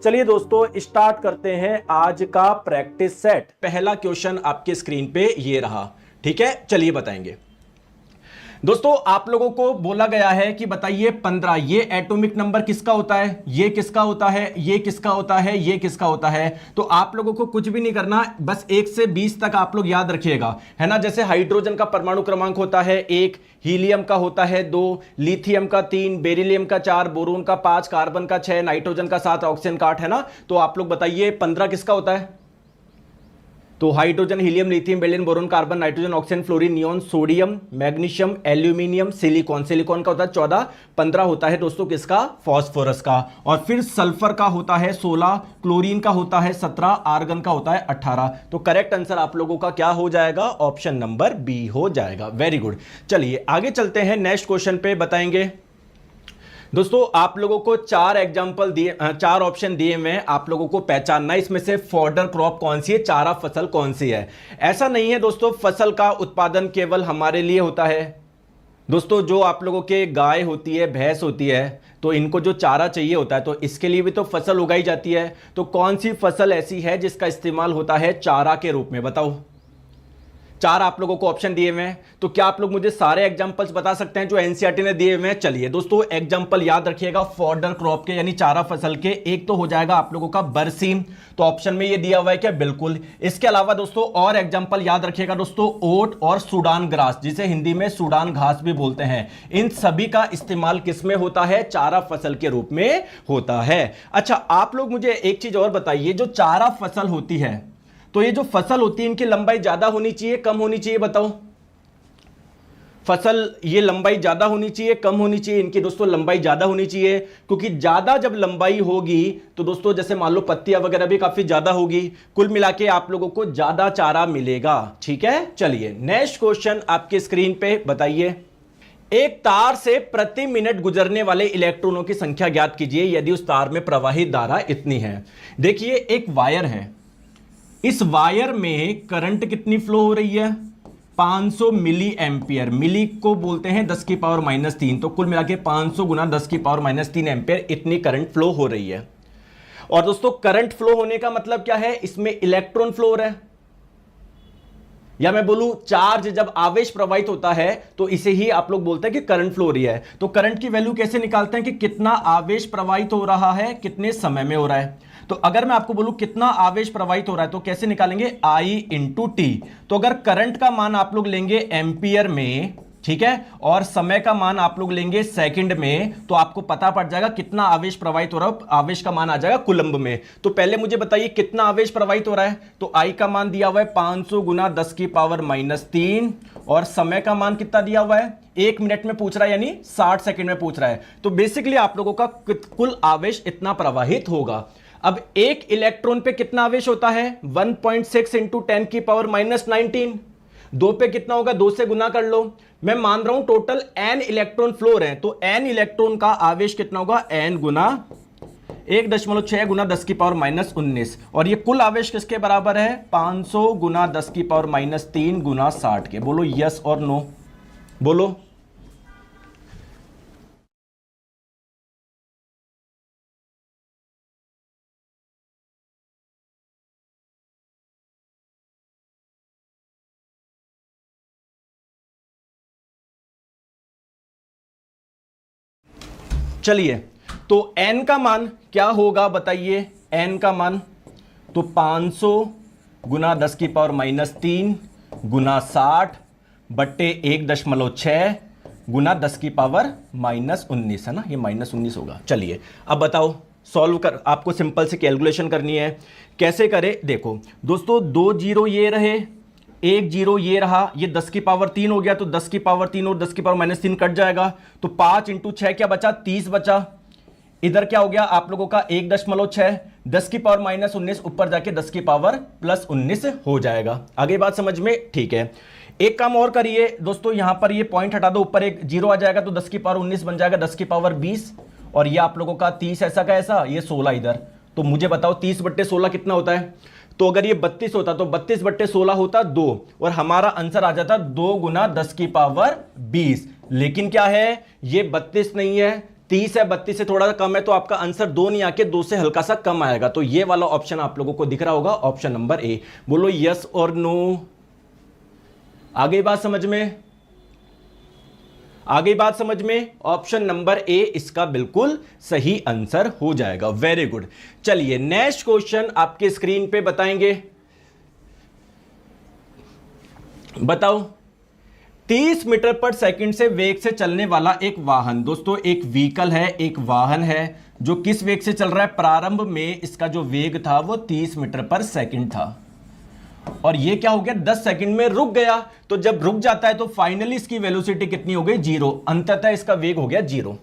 चलिए दोस्तों स्टार्ट करते हैं आज का प्रैक्टिस सेट। पहला क्वेश्चन आपके स्क्रीन पे ये रहा, ठीक है। चलिए बताएंगे दोस्तों, आप लोगों को बोला गया है कि बताइए 15 ये एटॉमिक नंबर किसका होता है, ये किसका होता है, ये किसका होता है, ये किसका होता है। तो आप लोगों को कुछ भी नहीं करना, बस 1 से 20 तक आप लोग याद रखिएगा, है ना। जैसे हाइड्रोजन का परमाणु क्रमांक होता है 1, हीलियम का होता है 2, लिथियम का 3, बेरिलियम का 4, बोरोन का 5, कार्बन का 6, नाइट्रोजन का 7, ऑक्सीजन का 8, है ना। तो आप लोग बताइए 15 किसका होता है। तो hydrogen, helium, lithium, beryllium, boron, carbon, nitrogen, oxygen, fluorine, neon, sodium, magnesium, aluminium, silicon. Silicon का होता है 14, 15 होता है दोस्तों किसका, फॉस्फोरस का। और फिर सल्फर का होता है 16, क्लोरीन का होता है 17, आर्गन का होता है 18। तो करेक्ट आंसर आप लोगों का क्या हो जाएगा, ऑप्शन नंबर बी हो जाएगा। Very good. चलिए आगे चलते हैं, नेक्स्ट क्वेश्चन पे बताएंगे दोस्तों। आप लोगों को 4 एग्जांपल दिए, 4 ऑप्शन दिए हुए हैं, आप लोगों को पहचानना है इसमें से फॉडर क्रॉप कौन सी है, चारा फसल कौन सी है। ऐसा नहीं है दोस्तों फसल का उत्पादन केवल हमारे लिए होता है दोस्तों, जो आप लोगों के गाय होती है, भैंस होती है, तो इनको जो चारा चाहिए होता है, तो इसके लिए भी तो फसल उगाई जाती है। तो कौन सी फसल ऐसी है जिसका इस्तेमाल होता है चारा के रूप में, बताओ। 4 आप लोगों को ऑप्शन दिए हुए हैं, तो क्या आप लोग मुझे सारे एग्जांपल्स बता सकते हैं जो एनसीईआरटी ने दिए हुए हैं। चलिए दोस्तों एग्जांपल याद रखिएगा फॉडर क्रॉप के, यानी चारा फसल के। एक तो हो जाएगा आप लोगों का बरसीम, तो ऑप्शन में ये दिया हुआ है क्या, बिल्कुल। इसके अलावा दोस्तों और एग्जांपल याद रखिएगा दोस्तों, ओट और सूडान ग्रास, जिसे हिंदी में सूडान घास भी बोलते हैं। इन सभी का इस्तेमाल किस में होता है, चारा फसल के रूप में होता है। अच्छा आप लोग मुझे एक चीज और बताइए, जो चारा फसल होती है, तो ये जो फसल होती है इनकी लंबाई ज्यादा होनी चाहिए, कम होनी चाहिए, बताओ। फसल ये लंबाई ज्यादा होनी चाहिए, कम होनी चाहिए। इनकी दोस्तों लंबाई ज्यादा होनी चाहिए, क्योंकि ज्यादा जब लंबाई होगी तो दोस्तों जैसे मान लो पत्तियां वगैरह भी काफी ज्यादा होगी, कुल मिला के आप लोगों को ज्यादा चारा मिलेगा, ठीक है। चलिए नेक्स्ट क्वेश्चन आपके स्क्रीन पे बताइए। एक तार से प्रति मिनट गुजरने वाले इलेक्ट्रॉनों की संख्या ज्ञात कीजिए यदि उस तार में प्रवाहित धारा इतनी है। देखिए एक वायर है, इस वायर में करंट कितनी फ्लो हो रही है, 500 मिली एम्पियर। मिली को बोलते हैं 10 की पावर -3, तो कुल मिला के 500 गुना 10 की पावर -3 एम्पियर इतनी करंट फ्लो हो रही है। और दोस्तों करंट फ्लो होने का मतलब क्या है, इसमें इलेक्ट्रॉन फ्लो हो रहा है, या मैं बोलूं चार्ज, जब आवेश प्रवाहित होता है तो इसे ही आप लोग बोलते हैं कि करंट फ्लो हो रही है। तो करंट की वैल्यू कैसे निकालते हैं कि कितना आवेश प्रवाहित हो रहा है, कितने समय में हो रहा है। तो अगर मैं आपको बोलूं कितना आवेश प्रवाहित हो रहा है तो कैसे निकालेंगे, I इंटू टी। तो अगर करंट का मान आप लोग लेंगे एम्पियर में, ठीक है, और समय का मान आप लोग लेंगे सेकंड में, तो आपको पता पड़ जाएगा कितना आवेश प्रवाहित हो रहा है। आवेश का मान आ जाएगा कूलम्ब में। तो पहले मुझे बताइए कितना आवेश प्रवाहित हो रहा है, तो I का मान दिया हुआ है 500 गुना 10 की पावर -3, और समय का मान कितना दिया हुआ है, 1 मिनट में पूछ रहा है, यानी 60 सेकंड में पूछ रहा है। तो बेसिकली आप लोगों का कुल आवेश इतना प्रवाहित होगा। अब एक इलेक्ट्रॉन पे कितना आवेश होता है, 1.6 इंटू 10 की पावर -19। 2 पे कितना होगा, 2 से गुना कर लो। मैं मान रहा हूं टोटल n इलेक्ट्रॉन फ्लो रहे हैं, तो n इलेक्ट्रॉन का आवेश कितना होगा, n गुना 1.6 गुना 10 की पावर -19। और ये कुल आवेश किसके बराबर है, 500 गुना 10 की पावर -3 गुना 60 के। बोलो यस और नो, बोलो। चलिए तो n का मान क्या होगा बताइए, n का मान तो 500 गुना 10 की पावर -3 गुना 60 बट्टे 1.6 गुना 10 की पावर -19 है ना, ये -19 होगा। चलिए अब बताओ, सॉल्व कर, आपको सिंपल से कैलकुलेशन करनी है। कैसे करें, देखो दोस्तों 2 जीरो ये रहे, 1 जीरो ये रहा, ये 10 की पावर 3 हो गया, तो 10 की पावर 3 और 10 की पावर -3 कट जाएगा, तो 5 इंटू 6 क्या बचा, 30 बचा। इधर क्या हो गया आप लोगों का 1.6, 10 की पावर -19 ऊपर जाके 10 की पावर +19 हो जाएगा। आगे बात समझ में, ठीक है। एक काम और करिए दोस्तों, यहां पर ये पॉइंट हटा दो, ऊपर एक जीरो आ जाएगा, तो 10 की पावर 19 बन जाएगा 10 की पावर 20, और ये आप लोगों का 30 ऐसा का ऐसा, ये 16 इधर। तो मुझे बताओ 30/16 कितना होता है, तो अगर ये 32 होता तो 32/16 होता 2, और हमारा आंसर आ जाता 2 गुना 10 की पावर 20। लेकिन क्या है, ये 32 नहीं है, 30 है, 32 से थोड़ा सा कम है, तो आपका आंसर 2 नहीं आके 2 से हल्का सा कम आएगा। तो ये वाला ऑप्शन आप लोगों को दिख रहा होगा, ऑप्शन नंबर ए। बोलो यस और नो। आ गई बात समझ में? आ गई बात समझ में? ऑप्शन नंबर ए इसका बिल्कुल सही आंसर हो जाएगा। Very good. चलिए नेक्स्ट क्वेश्चन आपके स्क्रीन पे बताएंगे। बताओ, 30 मीटर पर सेकंड से वेग से चलने वाला एक वाहन, दोस्तों एक व्हीकल है, एक वाहन है जो किस वेग से चल रहा है? प्रारंभ में इसका जो वेग था वो 30 मीटर पर सेकंड था, और ये क्या हो गया? 10 सेकंड में रुक गया। तो जब रुक जाता है तो फाइनली इसकी वेलोसिटी कितनी हो गई? 0। अंततः इसका वेग हो गया 0।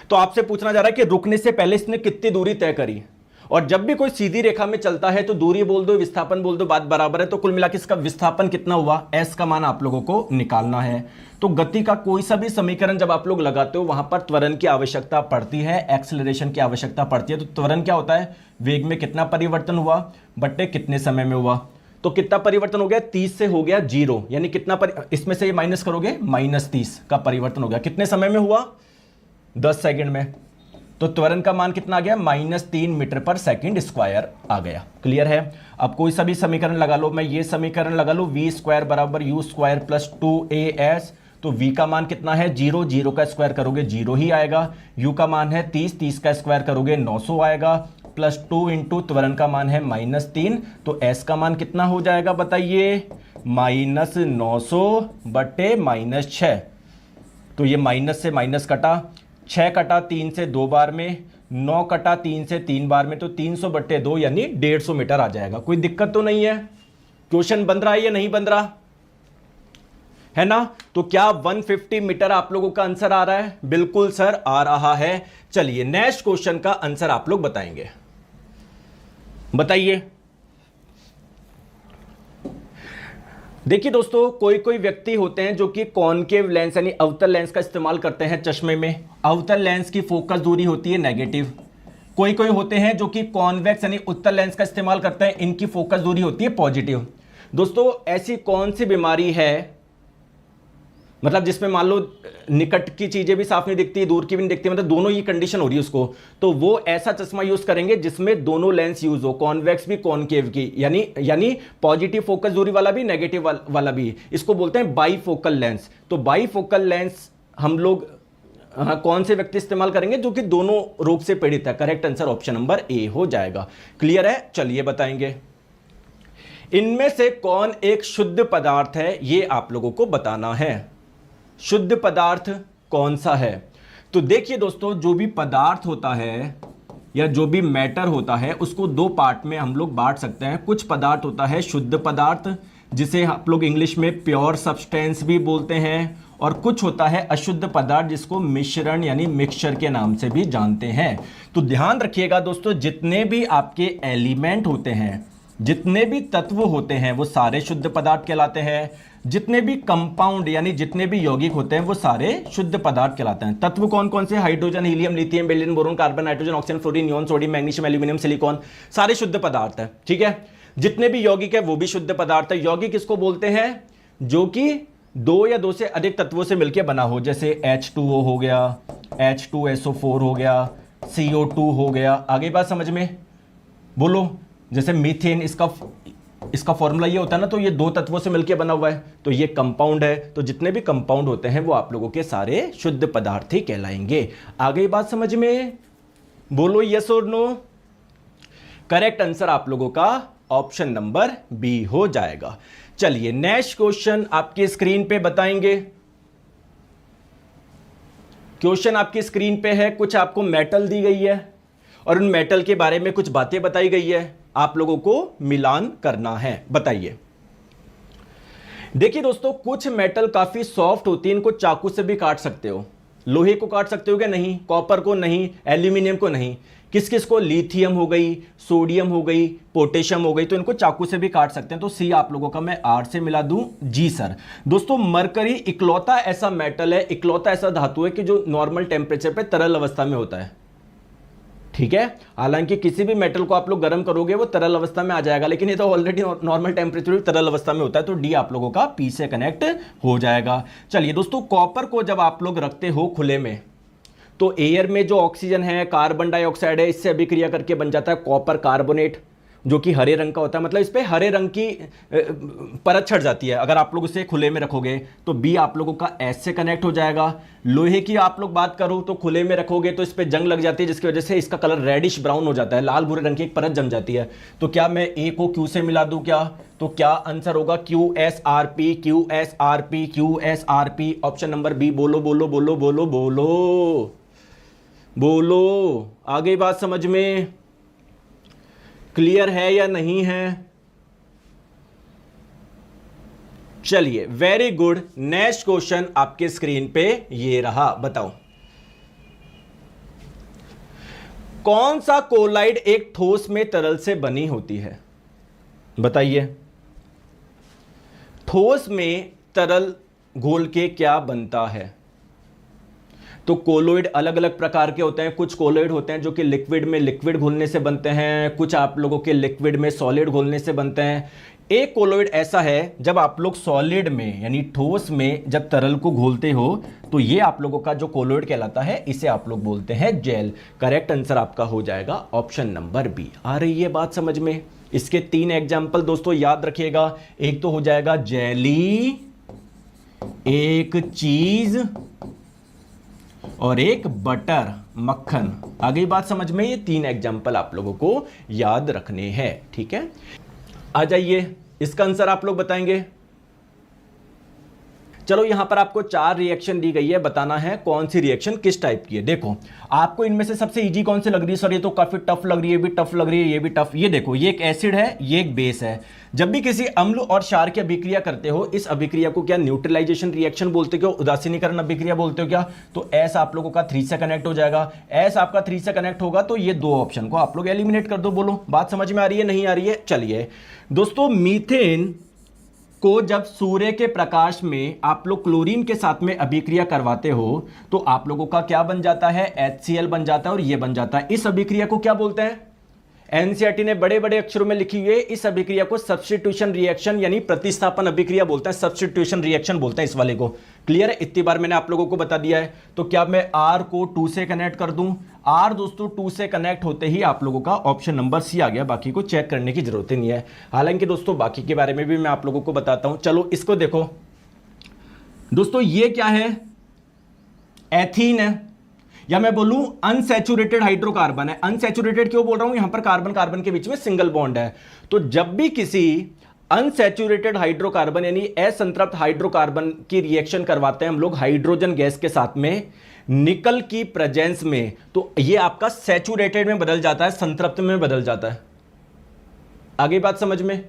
तो आपसे पूछना जा रहा है कि रुकने से पहले इसने कितनी दूरी तय करी, और जब भी कोई सीधी रेखा में चलता है तो दूरी बोल दो, विस्थापन बोल दो, बात बराबर है। तो कुल मिलाकर इसका विस्थापन कितना हुआ? एस का मान आप लोगों को निकालना है। तो गति का कोई सा भी समीकरण जब आप लोग लगाते हो वहां पर त्वरण की आवश्यकता पड़ती है, एक्सेलरेशन की आवश्यकता पड़ती है। तो त्वरण क्या होता है? वेग में कितना परिवर्तन हुआ बट्टे कितने समय में हुआ। तो कितना परिवर्तन हो गया? 30 से हो गया 0, यानी कितना इसमें से ये माइनस करोगे, -30 का परिवर्तन हो गया। कितने समय में हुआ? 10 सेकंड में। तो त्वरण का मान कितना आ गया? -3 मीटर पर सेकंड स्क्वायर आ गया। क्लियर है? अब कोई सा भी समीकरण लगा लो, मैं ये समीकरण लगा लो, v² बराबर u² प्लस 2as। तो v का मान कितना है? 0, 0 का स्क्वायर करोगे 0 ही आएगा। u का मान है 30, 30 का स्क्वायर करोगे 900 आएगा, प्लस 2 इंटू त्वरण का मान है -3। तो s का मान कितना हो जाएगा बताइए? -900 बटे -6। तो ये माइनस से माइनस कटा, 6 कटा 3 से 2 बार में, 9 कटा 3 से 3 बार में, तो 300 बटे 2 यानी 150 मीटर आ जाएगा। कोई दिक्कत तो नहीं है? क्वेश्चन बन रहा है या नहीं बन रहा है ना? तो क्या 150 मीटर आप लोगों का आंसर आ रहा है? बिल्कुल सर आ रहा है। चलिए नेक्स्ट क्वेश्चन का आंसर आप लोग बताएंगे। बताइए। देखिए दोस्तों, कोई कोई व्यक्ति होते हैं जो कि कॉनकेव लेंस यानी अवतल लेंस का इस्तेमाल करते हैं चश्मे में। अवतल लेंस की फोकस दूरी होती है नेगेटिव। कोई कोई होते हैं जो कि कॉन्वेक्स यानी उत्तल लेंस का इस्तेमाल करते हैं, इनकी फोकस दूरी होती है पॉजिटिव। दोस्तों ऐसी कौन सी बीमारी है, मतलब जिसमें मान लो निकट की चीजें भी साफ नहीं दिखती, दूर की भी नहीं दिखती, मतलब दोनों ही कंडीशन हो रही है उसको, तो वो ऐसा चश्मा यूज करेंगे जिसमें दोनों लेंस यूज हो, कॉन्वेक्स भी कॉनकेव की, यानी पॉजिटिव फोकस दूरी वाला भी नेगेटिव वाला भी। इसको बोलते हैं बाईफोकल लेंस। तो बाईफोकल लेंस हम लोग कौन से व्यक्ति इस्तेमाल करेंगे? जो कि दोनों रोग से पीड़ित है। Correct answer option number A हो जाएगा। क्लियर है? चलिए बताएंगे। इनमें से कौन एक शुद्ध पदार्थ है, ये आप लोगों को बताना है। शुद्ध पदार्थ कौन सा है? तो देखिए दोस्तों, जो भी पदार्थ होता है या जो भी मैटर होता है उसको दो पार्ट में हम लोग बांट सकते हैं। कुछ पदार्थ होता है शुद्ध पदार्थ, जिसे आप लोग इंग्लिश में प्योर सब्सटेंस भी बोलते हैं, और कुछ होता है अशुद्ध पदार्थ जिसको मिश्रण यानी मिक्सचर के नाम से भी जानते हैं। तो ध्यान रखिएगा दोस्तों, जितने भी आपके एलिमेंट होते हैं, जितने भी तत्व होते हैं, वो सारे शुद्ध पदार्थ कहलाते हैं। जितने भी कंपाउंड यानी जितने भी यौगिक होते हैं वो सारे शुद्ध पदार्थ कहलाते हैं। तत्व कौन कौन से? Hydrogen, helium, lithium, beryllium, boron, carbon, nitrogen, oxygen, fluorine, neon, sodium, magnesium, aluminium, silicon, सारे शुद्ध पदार्थ है। ठीक है? जितने भी यौगिक है वो भी शुद्ध पदार्थ है। यौगिक किसको बोलते हैं? जो कि 2 या 2 से अधिक तत्वों से मिलकर बना हो, जैसे H2O हो गया, H2SO4 हो गया, CO2 हो गया। आगे बात समझ में? बोलो। जैसे मीथेन, इसका फॉर्मूला ये होता है ना, तो ये 2 तत्वों से मिलकर बना हुआ है, तो ये कंपाउंड है। तो जितने भी कंपाउंड होते हैं वो आप लोगों के सारे शुद्ध पदार्थ ही कहलाएंगे। आगे बात समझ में? बोलो यस और नो। करेक्ट आंसर आप लोगों का ऑप्शन नंबर बी हो जाएगा। चलिए नेक्स्ट क्वेश्चन आपकी स्क्रीन पे बताएंगे। क्वेश्चन आपकी स्क्रीन पे है, कुछ आपको मेटल दी गई है और उन मेटल के बारे में कुछ बातें बताई गई है, आप लोगों को मिलान करना है। बताइए। देखिए दोस्तों, कुछ मेटल काफी सॉफ्ट होती है, इनको चाकू से भी काट सकते हो। लोहे को काट सकते हो क्या? नहीं। कॉपर को नहीं, एल्यूमिनियम को नहीं। किस किस को? लिथियम हो गई, सोडियम हो गई, पोटेशियम हो गई, तो इनको चाकू से भी काट सकते हैं। तो सी आप लोगों का मैं आर से मिला दूं? जी सर। दोस्तों मरकरी इकलौता ऐसा मेटल है, इकलौता ऐसा धातु है कि जो नॉर्मल टेम्परेचर पे तरल अवस्था में होता है। ठीक है? हालांकि किसी भी मेटल को आप लोग गर्म करोगे वो तरल अवस्था में आ जाएगा, लेकिन ये तो ऑलरेडी नॉर्मल टेम्परेचर भी तरल अवस्था में होता है। तो डी आप लोगों का पी से कनेक्ट हो जाएगा। चलिए दोस्तों, कॉपर को जब आप लोग रखते हो खुले में, तो एयर में जो ऑक्सीजन है, कार्बन डाइऑक्साइड है, इससे अभिक्रिया करके बन जाता है कॉपर कार्बोनेट, जो कि हरे रंग का होता है। मतलब इस पे हरे रंग की परत छट जाती है। अगर आप लोग उसे खुले में रखोगे तो बी आप लोगों का एस से कनेक्ट हो जाएगा। लोहे की आप लोग बात करो तो खुले में रखोगे तो इस पे जंग लग जाती है, जिसकी वजह से इसका कलर रेडिश ब्राउन हो जाता है, लाल भूरे रंग की एक परत जम जाती है। तो क्या मैं ए को क्यू से मिला दूं क्या? तो क्या आंसर होगा Q S R P, Q S R P, Q S R P. Option number B. बोलो बोलो बोलो बोलो बोलो बोलो। आगे बात समझ में क्लियर है या नहीं है? चलिए, वेरी गुड। नेक्स्ट क्वेश्चन आपके स्क्रीन पे ये रहा। बताओ कौन सा कोलाइड एक ठोस में तरल से बनी होती है? बताइए, ठोस में तरल घोल के क्या बनता है? तो कोलोइड अलग अलग प्रकार के होते हैं। कुछ कोलोइड होते हैं जो कि लिक्विड में लिक्विड घोलने से बनते हैं, कुछ आप लोगों के लिक्विड में सॉलिड घोलने से बनते हैं। एक कोलोइड ऐसा है जब आप लोग सॉलिड में यानी ठोस में जब तरल को घोलते हो तो ये आप लोगों का जो कोलोइड कहलाता है, इसे आप लोग बोलते हैं जेल। करेक्ट आंसर आपका हो जाएगा ऑप्शन नंबर बी। आ रही है बात समझ में? इसके 3 एग्जाम्पल दोस्तों याद रखिएगा। एक तो हो जाएगा जेली, एक चीज और एक बटर मक्खन। आगे बात समझ में? ये 3 एग्जाम्पल आप लोगों को याद रखने हैं। ठीक है, आ जाइए, इसका आंसर आप लोग बताएंगे। चलो, यहां पर आपको 4 रिएक्शन दी गई है, बताना है कौन सी रिएक्शन किस टाइप की है। देखो, आपको इनमें से सबसे इजी कौन सी लग रही है? सर ये तो काफी टफ लग रही है, ये भी टफ लग रही है, ये भी टफ। ये देखो, ये एक एसिड है, ये एक बेस है। जब भी किसी अम्ल और क्षार की अभिक्रिया करते हो, इस अभिक्रिया को क्या न्यूट्रलाइजेशन रिएक्शन बोलते हो, उदासीनीकरण अभिक्रिया बोलते हो क्या? तो एस आप लोगों का 3 से कनेक्ट हो जाएगा। एस आपका 3 से कनेक्ट होगा तो ये 2 ऑप्शन को आप लोग एलिमिनेट कर दो। बोलो, बात समझ में आ रही है नहीं आ रही है? चलिए दोस्तों, मीथेन को जब सूर्य के प्रकाश में आप लोग क्लोरीन के साथ में अभिक्रिया करवाते हो तो आप लोगों का क्या बन जाता है? HCl बन जाता है और ये बन जाता है। इस अभिक्रिया को क्या बोलते हैं? एनसीईआरटी ने बड़े बड़े अक्षरों में लिखी हुई है, इस अभिक्रिया को सब्स्टिट्यूशन रिएक्शन यानी प्रतिस्थापन अभिक्रिया बोलते हैं। सब्स्टिट्यूशन रिएक्शन बोलते हैं इस वाले को। क्लियर है? इतनी बार मैंने आप लोगों को बता दिया है। तो क्या मैं R को 2 से कनेक्ट कर दूं? R दोस्तों 2 से कनेक्ट होते ही आप लोगों का ऑप्शन नंबर सी आ गया। बाकी को चेक करने की जरूरत ही नहीं है। हालांकि दोस्तों बाकी के बारे में भी मैं आप लोगों को बताता हूं। चलो इसको देखो दोस्तों, ये क्या है? एथीन है, या मैं बोलूं अनसैचुरेटेड हाइड्रोकार्बन है। अनसैचुरेटेड क्यों बोल रहा हूं? यहां पर कार्बन कार्बन के बीच में सिंगल बॉन्ड है। तो जब भी किसी अनसैचुरेटेड हाइड्रोकार्बन यानी असंतृप्त हाइड्रोकार्बन की रिएक्शन करवाते हैं हम लोग हाइड्रोजन गैस के साथ में निकल की प्रेजेंस में, तो ये आपका सैचुरेटेड में बदल जाता है, संतृप्त में बदल जाता है। आगे बात समझ में?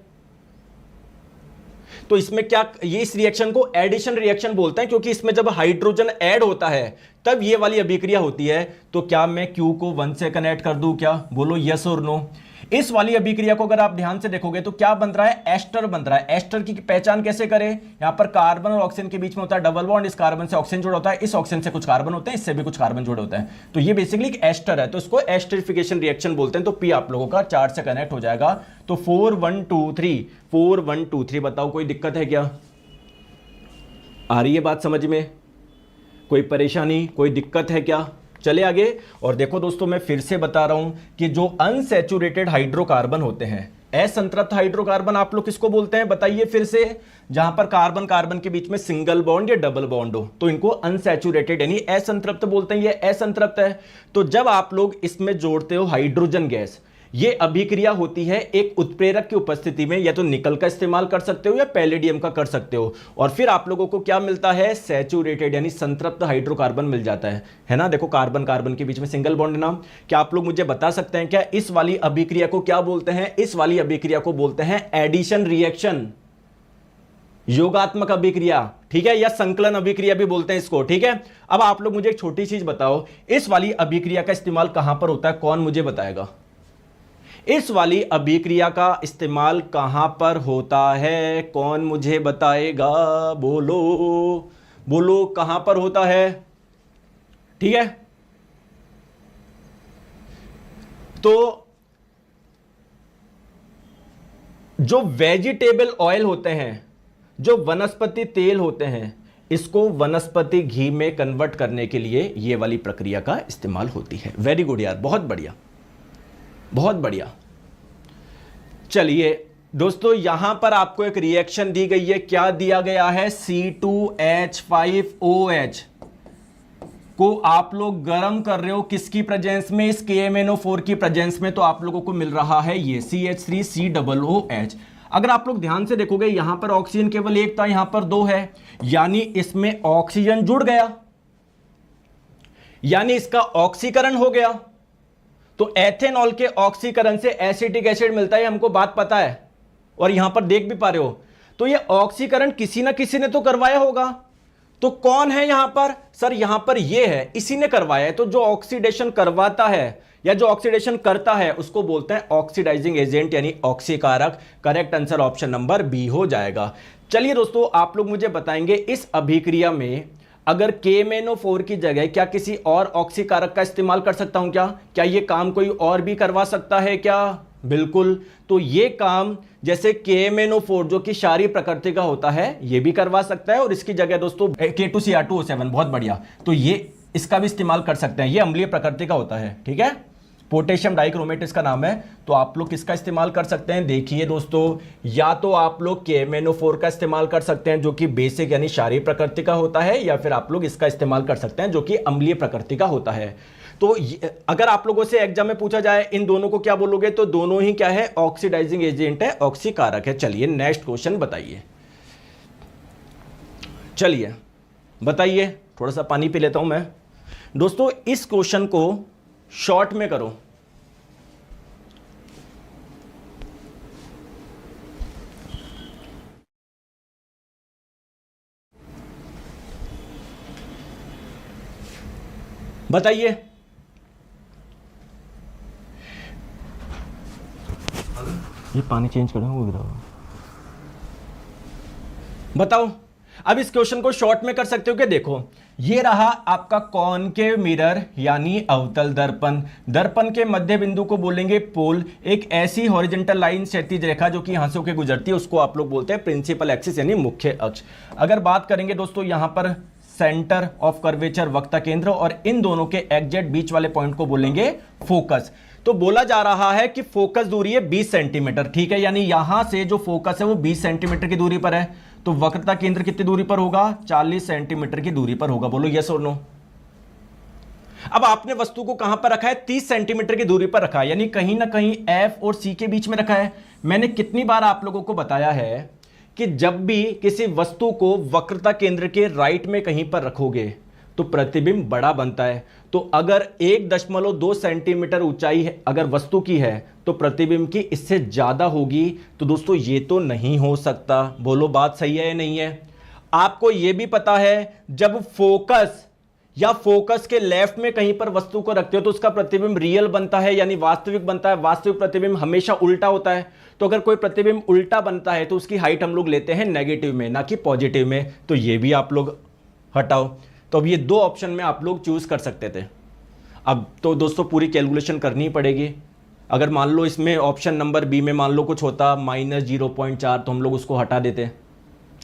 तो इसमें क्या, ये इस रिएक्शन को एडिशन रिएक्शन बोलते हैं, क्योंकि इसमें जब हाइड्रोजन ऐड होता है तब ये वाली अभिक्रिया होती है। तो क्या मैं Q को 1 से कनेक्ट कर दूं क्या? बोलो यस और नो। इस वाली अभिक्रिया को अगर आप ध्यान से देखोगे तो क्या बन रहा है? एस्टर बन रहा है। एस्टर की पहचान कैसे करें? यहां पर कार्बन और ऑक्सीजन के बीच में होता है डबल बॉन्ड। इस कार्बन से ऑक्सीजन जुड़ा होता है, इस ऑक्सीजन से कुछ कार्बन होते हैं, इससे भी कुछ कार्बन जुड़े होते हैं। तो ये बेसिकली एक एस्टर है, तो इसको एस्टरिफिकेशन रिएक्शन बोलते हैं। तो पी आप लोगों का 4 से कनेक्ट हो जाएगा। तो 4 1 2 3 4 1 2 3। बताओ कोई दिक्कत है क्या? आ रही है बात समझ में? कोई परेशानी, कोई दिक्कत है क्या? चले आगे। और देखो दोस्तों, मैं फिर से बता रहा हूं कि जो अनसैचुरेटेड हाइड्रोकार्बन होते हैं, असंतृप्त हाइड्रोकार्बन आप लोग किसको बोलते हैं? बताइए फिर से। जहां पर कार्बन कार्बन के बीच में सिंगल बॉन्ड या डबल बॉन्ड हो तो इनको अनसैचुरेटेड यानी असंतृप्त बोलते हैं। ये असंतृप्त है। तो जब आप लोग इसमें जोड़ते हो हाइड्रोजन गैस, ये अभिक्रिया होती है एक उत्प्रेरक की उपस्थिति में। या तो निकल का इस्तेमाल कर सकते हो या पैलेडियम का कर सकते हो, और फिर आप लोगों को क्या मिलता है? सैचुरेटेड यानी संतृप्त हाइड्रोकार्बन मिल जाता है ना? देखो कार्बन कार्बन के बीच में सिंगल बॉन्ड ना। क्या आप लोग मुझे बता सकते हैं क्या इस वाली अभिक्रिया को क्या बोलते हैं? इस वाली अभिक्रिया को बोलते हैं एडिशन रिएक्शन, योगात्मक अभिक्रिया, ठीक है, या संकलन अभिक्रिया भी बोलते हैं इसको। ठीक है, अब आप लोग मुझे एक छोटी चीज बताओ, इस वाली अभिक्रिया का इस्तेमाल कहां पर होता है? कौन मुझे बताएगा? इस वाली अभिक्रिया का इस्तेमाल कहां पर होता है? कौन मुझे बताएगा? बोलो बोलो, कहां पर होता है? ठीक है, तो जो वेजिटेबल ऑयल होते हैं, जो वनस्पति तेल होते हैं, इसको वनस्पति घी में कन्वर्ट करने के लिए ये वाली प्रक्रिया का इस्तेमाल होती है। वेरी गुड यार, बहुत बढ़िया, बहुत बढ़िया। चलिए दोस्तों, यहां पर आपको एक रिएक्शन दी गई है। क्या दिया गया है? C2H5OH को आप लोग गर्म कर रहे हो किसकी प्रेजेंस में? इस KMnO4 की प्रेजेंस में। तो आप लोगों को मिल रहा है ये CH3COOH। अगर आप लोग ध्यान से देखोगे, यहां पर ऑक्सीजन केवल एक था, यहां पर दो है, यानी इसमें ऑक्सीजन जुड़ गया, यानी इसका ऑक्सीकरण हो गया। तो एथेनॉल के ऑक्सीकरण से एसिटिक एसिड मिलता है, हमको बात पता है और यहां पर देख भी पा रहे हो। तो ये ऑक्सीकरण किसी ना किसी ने तो करवाया होगा। तो कौन है यहां पर? सर यहां पर ये है, इसी ने करवाया है। तो जो ऑक्सीडेशन करवाता है या जो ऑक्सीडेशन करता है उसको बोलते हैं ऑक्सीडाइजिंग एजेंट, यानी ऑक्सीकारक। Correct answer option number B हो जाएगा। चलिए दोस्तों, आप लोग मुझे बताएंगे इस अभिक्रिया में अगर KMnO4 की जगह क्या किसी और ऑक्सीकारक का इस्तेमाल कर सकता हूं? क्या ये काम कोई और भी करवा सकता है क्या? बिल्कुल। तो ये काम जैसे KMnO4 जो कि क्षारीय प्रकृति का होता है, ये भी करवा सकता है। और इसकी जगह दोस्तों K2Cr2O7, बहुत बढ़िया। तो ये इसका भी इस्तेमाल कर सकते हैं, ये अम्लीय प्रकृति का होता है। ठीक है, पोटेशियम डाइक्रोमेट इसका नाम है। तो आप लोग किसका इस्तेमाल कर सकते हैं? देखिए दोस्तों, या तो आप लोग KMnO4 का इस्तेमाल कर सकते हैं जो कि बेसिक यानी क्षारीय प्रकृति का होता है, या फिर आप लोग इसका इस्तेमाल कर सकते हैं जो कि अम्लीय प्रकृति का होता है। तो अगर आप लोगों से एग्जाम में पूछा जाए इन दोनों को क्या बोलोगे, तो दोनों ही क्या है? ऑक्सीडाइजिंग एजेंट है, ऑक्सीकारक है। चलिए नेक्स्ट क्वेश्चन बताइए। चलिए बताइए, थोड़ा सा पानी पी लेता हूं मैं। दोस्तों इस क्वेश्चन को शॉर्ट में करो। बताइए, ये पानी चेंज करो, वो बताओ। अब इस क्वेश्चन को शॉर्ट में कर सकते हो कि देखो, ये रहा आपका कॉनकेव मिरर यानी अवतल दर्पण। दर्पण के मध्य बिंदु को बोलेंगे पोल। एक ऐसी हॉरिजॉन्टल लाइन, क्षैतिज रेखा जो कि यहां से होकर गुजरती है, उसको आप लोग बोलते हैं प्रिंसिपल एक्सिस यानी मुख्य अक्ष। अगर बात करेंगे दोस्तों यहां पर सेंटर ऑफ कर्वेचर, वक्ता केंद्र, और इन दोनों के एग्जैक्ट बीच वाले पॉइंट को बोलेंगे फोकस। तो बोला जा रहा है कि फोकस दूरी है 20 सेंटीमीटर। ठीक है, यानी यहां से जो फोकस है वो 20 सेंटीमीटर की दूरी पर है। तो वक्रता केंद्र कितनी दूरी पर होगा? 40 सेंटीमीटर की दूरी पर होगा। बोलो यस और नो। अब आपने वस्तु को कहां पर रखा है? 30 सेंटीमीटर की दूरी पर रखा है, यानी कहीं ना कहीं F और C के बीच में रखा है। मैंने कितनी बार आप लोगों को बताया है कि जब भी किसी वस्तु को वक्रता केंद्र के राइट में कहीं पर रखोगे तो प्रतिबिंब बड़ा बनता है। तो अगर 1.2 सेंटीमीटर ऊंचाई है अगर वस्तु की है तो प्रतिबिंब की इससे ज्यादा होगी। तो दोस्तों ये तो नहीं हो सकता। बोलो बात सही है या नहीं है? आपको यह भी पता है जब फोकस या फोकस के लेफ्ट में कहीं पर वस्तु को रखते हो तो उसका प्रतिबिंब रियल बनता है यानी वास्तविक बनता है। वास्तविक प्रतिबिंब हमेशा उल्टा होता है। तो अगर कोई प्रतिबिंब उल्टा बनता है तो उसकी हाइट हम लोग लेते हैं नेगेटिव में, ना कि पॉजिटिव में। तो ये भी आप लोग हटाओ। तो अब ये दो ऑप्शन में आप लोग चूज कर सकते थे। अब तो दोस्तों पूरी कैलकुलेशन करनी पड़ेगी। अगर मान लो इसमें ऑप्शन नंबर बी में मान लो कुछ होता -0.4 तो हम लोग उसको हटा देते,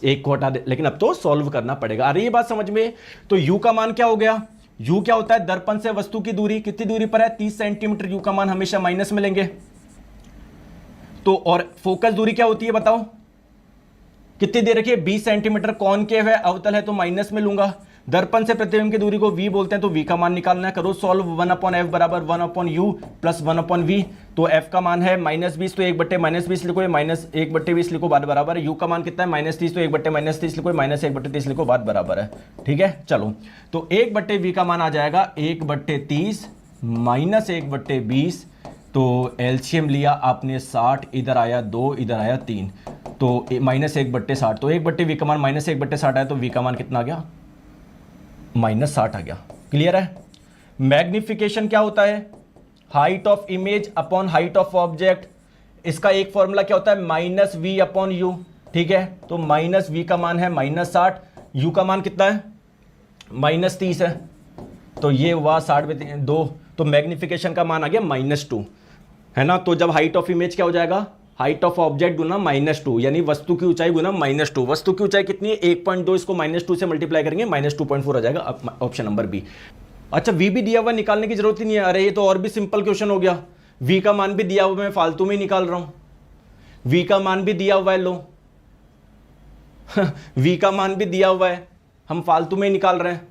एक को हटा दे, लेकिन अब तो सॉल्व करना पड़ेगा। अरे ये बात समझ में। तो u का मान क्या हो गया? u क्या होता है? दर्पण से वस्तु की दूरी। कितनी दूरी पर है? 30 सेंटीमीटर। u का मान हमेशा माइनस में लेंगे। तो और फोकस दूरी क्या होती है बताओ? कितनी दे रखी है? 20 सेंटीमीटर। कॉनकेव है, अवतल है, तो माइनस में लूंगा। दर्पण से प्रतिबिंब की दूरी को v बोलते हैं, तो v का मान निकालना है। करो सॉल्व। 1/f बराबर 1/u प्लस 1/v। तो f का मान है -20, तो 1/-20 लिखो, -1/20 लिखो, बात बराबर है। u का मान कितना है? -30, तो 1/-30 लिखो, -1/30 लिखो, बात बराबर है। ठीक है, चलो। तो 1/v का मान आ जाएगा 1/30 -1/20। तो एलसीएम लिया आपने 60, इधर आया 2, इधर आया 3, तो -1/60। तो 1/v का मान -1/60 आया, तो v का मान कितना आ गया? -60 आ गया। क्लियर है? मैग्निफिकेशन क्या होता है? Height of image upon height of object. इसका एक फॉर्मूला क्या होता है? -v/u। ठीक है, तो -v का मान है -60, u का मान कितना है? -30 है। तो ये हुआ 60/2, तो मैग्निफिकेशन का मान आ गया -2, है ना। तो जब हाइट ऑफ इमेज क्या हो जाएगा? हाइट ऑफ ऑब्जेक्ट गुना -2, यानी वस्तु की ऊंचाई गुना -2। वस्तु की ऊंचाई कितनी है 1.2, इसको -2 से मल्टीप्लाई करेंगे -2.4 आ जाएगा, ऑप्शन नंबर बी। अच्छा v भी दिया हुआ, निकालने की जरूरत ही नहीं है। अरे ये तो और भी सिंपल क्वेश्चन हो गया, v का मान भी दिया हुआ, मैं फालतू में ही निकाल रहा हूं। v का मान भी दिया हुआ है, लो v का मान भी दिया हुआ है, हम फालतू में ही निकाल रहे हैं,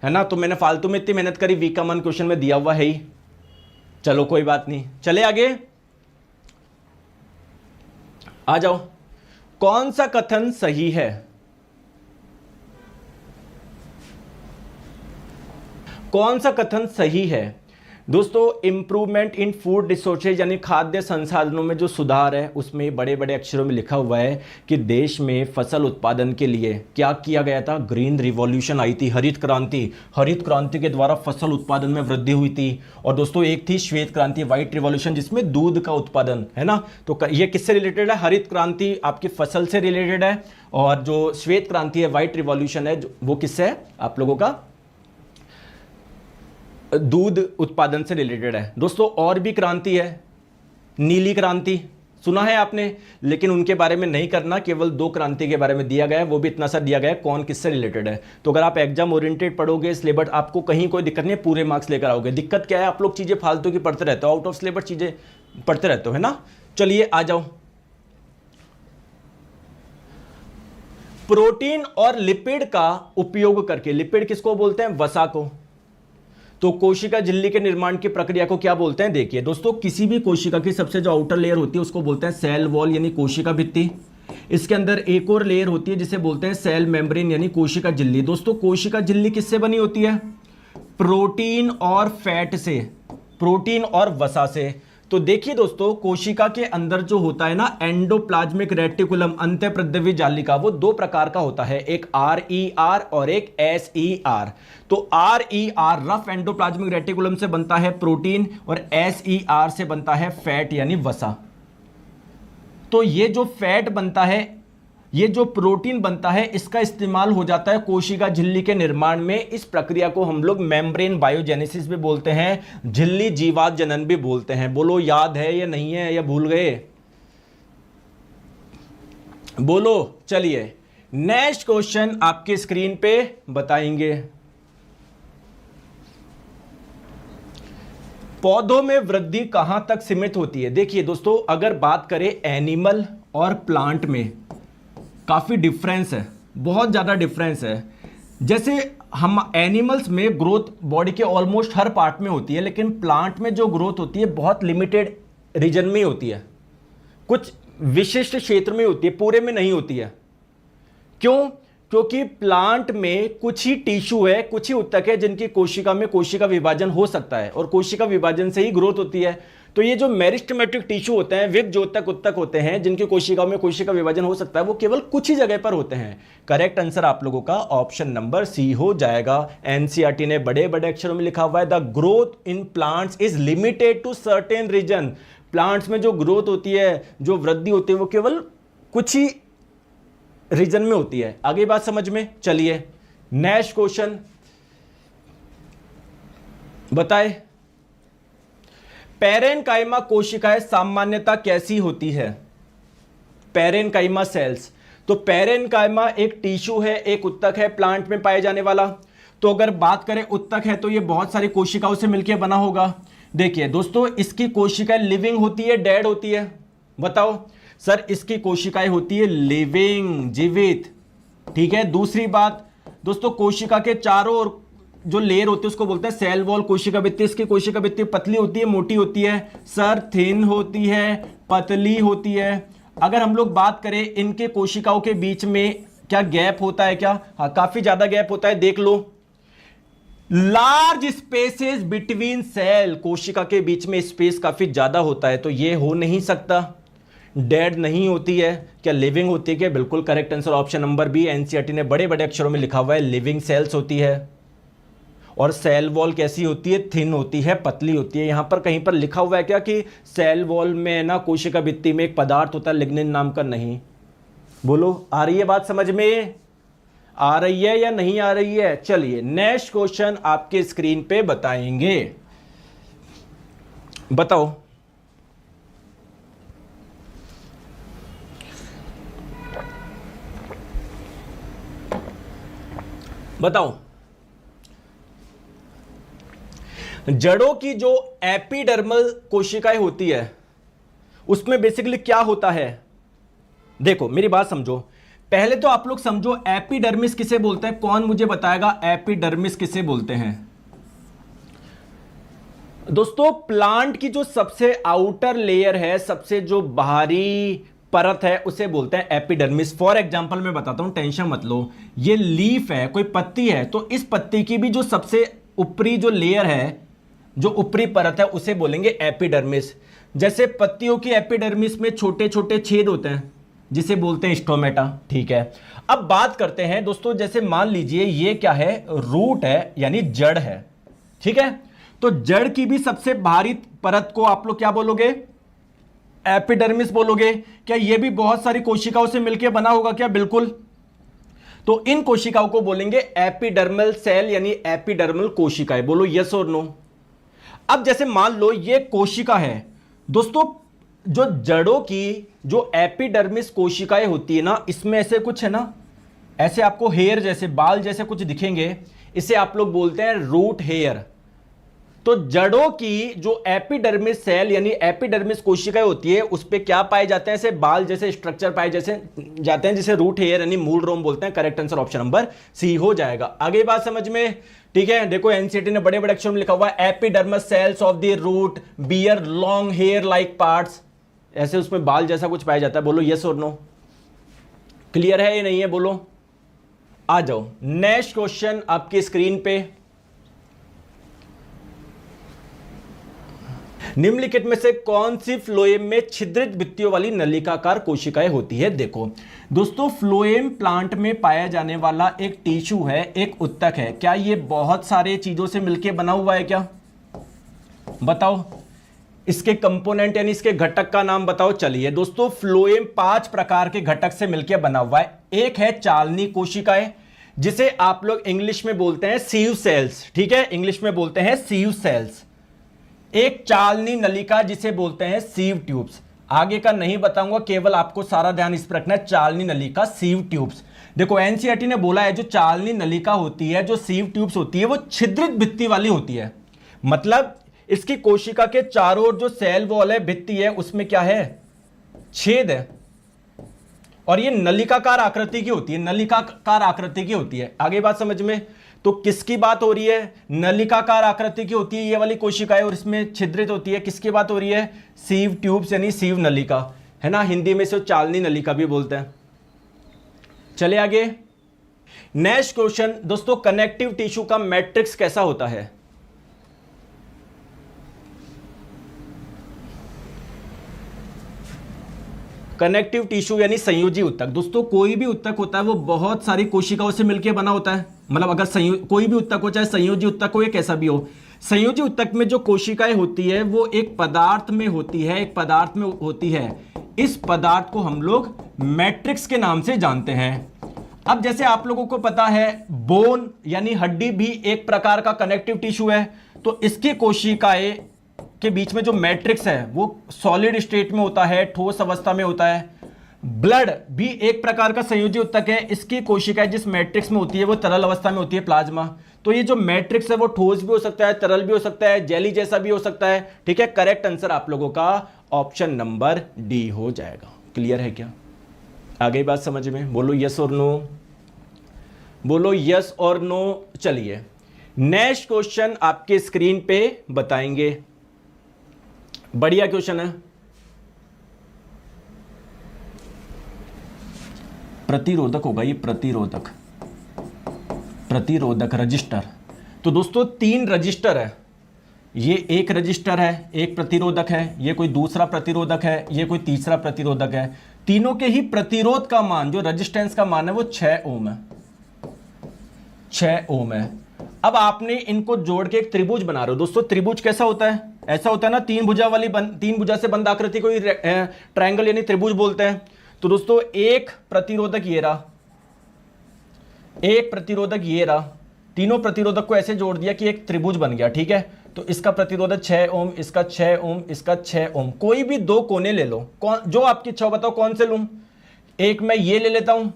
है ना। तो मैंने फालतू में इतनी मेहनत करी, v का मान क्वेश्चन में दिया हुआ है ही। चलो कोई बात नहीं, चले आगे आ जाओ। कौन सा कथन सही है? कौन सा कथन सही है दोस्तों? इंप्रूवमेंट इन फूड रिसोर्सेज, यानी खाद्य संसाधनों में जो सुधार है, उसमें बड़े बड़े अक्षरों में लिखा हुआ है कि देश में फसल उत्पादन के लिए क्या किया गया था? ग्रीन रिवॉल्यूशन आई थी, हरित क्रांति। हरित क्रांति के द्वारा फसल उत्पादन में वृद्धि हुई थी। और दोस्तों एक थी श्वेत क्रांति, व्हाइट रिवॉल्यूशन, जिसमें दूध का उत्पादन, है ना। तो ये किससे रिलेटेड है? हरित क्रांति आपकी फसल से रिलेटेड है, और जो श्वेत क्रांति है, व्हाइट रिवॉल्यूशन है, वो किससे है? आप लोगों का दूध उत्पादन से रिलेटेड है। दोस्तों और भी क्रांति है, नीली क्रांति, सुना है आपने, लेकिन उनके बारे में नहीं करना, केवल 2 क्रांति के बारे में दिया गया है, वो भी इतना सा दिया गया है कौन किससे रिलेटेड है। तो अगर आप एग्जाम ओरिएंटेड पढ़ोगे, सिलेबस, आपको कहीं कोई दिक्कत नहीं है, पूरे मार्क्स लेकर आओगे। दिक्कत क्या है? आप लोग चीजें फालतू की पढ़ते रहते हो, आउट ऑफ सिलेबस चीजें पढ़ते रहते हो, है ना। चलिए आ जाओ। प्रोटीन और लिपिड का उपयोग करके, लिपिड किसको बोलते हैं? वसा को। तो कोशिका झिल्ली के निर्माण की प्रक्रिया को क्या बोलते हैं? देखिए दोस्तों, किसी भी कोशिका की सबसे जो आउटर लेयर होती है उसको बोलते हैं सेल वॉल, यानी कोशिका भित्ति। इसके अंदर एक और लेयर होती है जिसे बोलते हैं सेल मेम्ब्रेन, यानी कोशिका झिल्ली। दोस्तों कोशिका झिल्ली किससे बनी होती है? प्रोटीन और फैट से, प्रोटीन और वसा से। तो देखिए दोस्तों, कोशिका के अंदर जो होता है ना एंडोप्लाज्मिक रेटिकुलम, अंतःप्रद्रव्य जालिका, वो 2 प्रकार का होता है, एक RER और एक SER। तो RER रफ एंडोप्लाज्मिक रेटिकुलम से बनता है प्रोटीन, और SER से बनता है फैट यानी वसा। तो ये जो फैट बनता है, ये जो प्रोटीन बनता है, इसका इस्तेमाल हो जाता है कोशिका झिल्ली के निर्माण में। इस प्रक्रिया को हम लोग मेम्ब्रेन बायोजेनेसिस भी बोलते हैं, झिल्ली जीवात जनन भी बोलते हैं। बोलो याद है या नहीं है, या भूल गए? बोलो। चलिए नेक्स्ट क्वेश्चन आपके स्क्रीन पे बताएंगे। पौधों में वृद्धि कहां तक सीमित होती है? देखिए दोस्तों, अगर बात करें एनिमल और प्लांट में, काफ़ी डिफरेंस है, बहुत ज़्यादा डिफरेंस है। जैसे हम एनिमल्स में ग्रोथ बॉडी के ऑलमोस्ट हर पार्ट में होती है, लेकिन प्लांट में जो ग्रोथ होती है बहुत लिमिटेड रीजन में होती है, कुछ विशिष्ट क्षेत्र में होती है, पूरे में नहीं होती है। क्यों? क्योंकि प्लांट में कुछ ही टिश्यू है, कुछ ही उत्तक है जिनकी कोशिका में कोशिका विभाजन हो सकता है, और कोशिका विभाजन से ही ग्रोथ होती है। तो ये जो मेरिस्टेमेटिक टिश्यू होते हैं, विभ ज्योतक उत्तक होते हैं, जिनकी कोशिका में कोशिका विभाजन हो सकता है, वो केवल कुछ ही जगह पर होते हैं। करेक्ट आंसर आप लोगों का ऑप्शन नंबर सी हो जाएगा। एनसीईआरटी ने बड़े बड़े अक्षरों में लिखा हुआ है, the growth in plants is limited to certain region. Plants में जो ग्रोथ होती है, जो वृद्धि होती है, वो केवल कुछ ही रीजन में होती है। आगे बात समझ में? चलिए नेक्स्ट क्वेश्चन बताए। पैरेनकाइमा कोशिकाएं सामान्यतः कैसी होती है? Parenchyma cells. तो पैरेनकाइमा एक टिश्यू है, एक उत्तक है प्लांट में पाए जाने वाला। तो अगर बात करें उत्तक है तो ये बहुत सारी कोशिकाओं से मिलकर बना होगा। देखिए दोस्तों, इसकी कोशिकाएं लिविंग होती है, डेड होती है? बताओ सर। इसकी कोशिकाएं होती है लिविंग, जीवित, ठीक है। दूसरी बात दोस्तों, कोशिका के चारों ओर जो लेयर होती है उसको बोलते हैं सेल वॉल, कोशिका भित्ति। इसकी कोशिका भित्ति पतली होती है, मोटी होती है? सर थिन होती है, पतली होती है। अगर हम लोग बात करें इनके कोशिकाओं के बीच में क्या गैप होता है क्या? हाँ, काफी ज्यादा गैप होता है, देख लो। लार्ज स्पेसेस बिटवीन सेल, कोशिका के बीच में स्पेस काफी ज्यादा होता है, तो ये हो नहीं सकता। डेड नहीं होती है, क्या लिविंग होती है क्या? बिल्कुल correct answer option number B. NCERT ने बड़े बड़े अक्षरों में लिखा हुआ है लिविंग सेल्स होती है। और सेल वॉल कैसी होती है? थिन होती है, पतली होती है। यहां पर कहीं पर लिखा हुआ है क्या कि सेल वॉल में ना कोशिका भित्ति में एक पदार्थ होता है लिग्निन नाम का? नहीं। बोलो, आ रही है बात समझ में? आ रही है या नहीं आ रही है? चलिए नेक्स्ट क्वेश्चन आपके स्क्रीन पे बताएंगे। बताओ। बताओ, जड़ों की जो एपिडर्मल कोशिकाएं होती है उसमें बेसिकली क्या होता है? देखो मेरी बात समझो, पहले तो आप लोग समझो एपिडर्मिस किसे बोलते हैं। कौन मुझे बताएगा एपिडर्मिस किसे बोलते हैं? दोस्तों प्लांट की जो सबसे आउटर लेयर है, सबसे जो बाहरी परत है, उसे बोलते हैं एपिडर्मिस। फॉर एग्जांपल मैं बताता हूं, टेंशन मत लो। ये लीफ है, कोई पत्ती है, तो इस पत्ती की भी जो सबसे ऊपरी जो लेयर है, जो ऊपरी परत है, उसे बोलेंगे एपिडर्मिस। जैसे पत्तियों की एपिडर्मिस में छोटे छोटे छेद होते हैं जिसे बोलते हैं स्टोमेटा। ठीक है, अब बात करते हैं दोस्तों, जैसे मान लीजिए ये क्या है, रूट है यानी जड़ है। ठीक है, तो जड़ की भी सबसे बाहरी परत को आप लोग क्या बोलोगे? एपिडर्मिस बोलोगे। क्या ये भी बहुत सारी कोशिकाओं से मिलकर बना होगा क्या? बिल्कुल। तो इन कोशिकाओं को बोलेंगे एपिडर्मल सेल यानी एपिडर्मल कोशिकाएं। बोलो यस और नो। अब जैसे मान लो ये कोशिका है दोस्तों, जो जड़ों की जो एपिडर्मिस कोशिकाएं होती है ना, इसमें ऐसे कुछ है ना, ऐसे आपको हेयर जैसे, बाल जैसे कुछ दिखेंगे, इसे आप लोग बोलते हैं रूट हेयर। तो जड़ों की जो एपिडर्मिस सेल यानी एपिडर्मिस कोशिकाएं होती है, उस पे क्या पाए जाते हैं? ऐसे बाल जैसे स्ट्रक्चर पाए जैसे जाते हैं, जिसे रूट हेयर यानी मूल रोम बोलते हैं। Correct answer option number C हो जाएगा। आगे बात समझ में? ठीक है, देखो एनसीईआरटी ने बड़े बड़े अक्षरों में लिखा हुआ है epidermis cells of the root bear long hair like parts. ऐसे उसमें बाल जैसा कुछ पाया जाता है। बोलो यस और नो। क्लियर है या नहीं है? बोलो। आ जाओ, नेक्स्ट क्वेश्चन आपकी स्क्रीन पे। निम्नलिखित में से कौन सी फ्लोएम में छिद्रित भित्तियों वाली नलिकाकार कोशिकाएं होती है? देखो दोस्तों, फ्लोएम प्लांट में पाया जाने वाला एक टिश्यू है, एक उत्तक है। क्या ये बहुत सारे चीजों से मिलकर बना हुआ है क्या? बताओ, इसके कंपोनेंट यानी इसके घटक का नाम बताओ। चलिए दोस्तों, फ्लोएम 5 प्रकार के घटक से मिलकर बना हुआ है। एक है चालनी कोशिकाएं, जिसे आप लोग इंग्लिश में बोलते हैं सीव सेल्स। ठीक है, इंग्लिश में बोलते हैं सीव सेल्स। एक चालनी नलिका जिसे बोलते हैं सीव ट्यूब्स। आगे का नहीं बताऊंगा, केवल आपको सारा ध्यान इस पर रखना है, चालनी नलिका सीव ट्यूब्स। देखो एनसीईआरटी ने बोला है जो चालनी नलिका होती है, जो सीव ट्यूब्स होती है, वो छिद्रित भित्ति वाली होती है। मतलब इसकी कोशिका के चारों ओर जो सेल वॉल है, भित्ति है, उसमें क्या है? छेद है। और ये नलिकाकार आकृति की होती है, नलिकाकार आकृति की होती है। आगे बात समझ में? तो किसकी बात हो रही है? नलिकाकार आकृति की होती है ये वाली कोशिकाएं, और इसमें छिद्रित होती है। किसकी बात हो रही है? सीव ट्यूब्स यानी सीव नलिका, है ना। हिंदी में इसे चालनी नलिका भी बोलते हैं। चले आगे, नेक्स्ट क्वेश्चन दोस्तों, कनेक्टिव टिश्यू का मैट्रिक्स कैसा होता है? कनेक्टिव टिश्यू यानी संयोजी उत्तक। दोस्तों कोई भी उत्तक होता है वो बहुत सारी कोशिकाओं से मिलकर बना होता है। मतलब अगर कोई भी उत्तक हो, चाहे संयोजी उत्तक हो या कैसा भी हो, संयोजी उत्तक में जो कोशिकाएं होती है वो एक पदार्थ में होती है, एक पदार्थ में होती है। इस पदार्थ को हम लोग मैट्रिक्स के नाम से जानते हैं। अब जैसे आप लोगों को पता है बोन यानी हड्डी भी एक प्रकार का कनेक्टिव टिश्यू है, तो इसकी कोशिकाएं के बीच में जो मैट्रिक्स है वो सॉलिड स्टेट में होता है, ठोस अवस्था में होता है। ब्लड भी एक प्रकार का संयोजी उत्तक है, इसकी कोशिकाएं जिस मैट्रिक्स में होती है वो तरल अवस्था में होती है, प्लाज्मा। तो ये जो मैट्रिक्स है वो ठोस भी हो सकता है, तरल भी हो सकता है, जेली जैसा भी हो सकता है। ठीक है, करेक्ट आंसर आप लोगों का ऑप्शन नंबर डी हो जाएगा। क्लियर है क्या? आगे बात समझ में? बोलो यस और नो, बोलो यस और नो। चलिए नेक्स्ट क्वेश्चन आपके स्क्रीन पे बताएंगे। बढ़िया क्वेश्चन है। प्रतिरोधक होगा ये, प्रतिरोधक, प्रतिरोधक रजिस्टर। तो दोस्तों 3 रजिस्टर है, ये एक रजिस्टर है, एक प्रतिरोधक है, ये कोई दूसरा प्रतिरोधक है, ये कोई तीसरा प्रतिरोधक है। तीनों के ही प्रतिरोध का मान, जो रेजिस्टेंस का मान है वो 6 ओम है, 6 ओम है। अब आपने इनको जोड़ के एक त्रिभुज बना रहे हो। दोस्तों त्रिभुज कैसा होता है? ऐसा होता है ना, 3 भुजा वाली तीन भुजा से बंद आकृति को ट्रायंगल यानी त्रिभुज बोलते हैं। तो दोस्तों एक प्रतिरोधक ये रहा, एक प्रतिरोधक ये रहा, तीनों प्रतिरोधक को ऐसे जोड़ दिया कि एक त्रिभुज बन गया। ठीक है, तो इसका प्रतिरोधक 6 ओम, इसका 6 ओम, इसका 6 ओम। कोई भी 2 कोने ले लो, कौन जो आपकी इच्छा हो, बताओ कौन से लूं? एक मैं ये ले लेता हूं,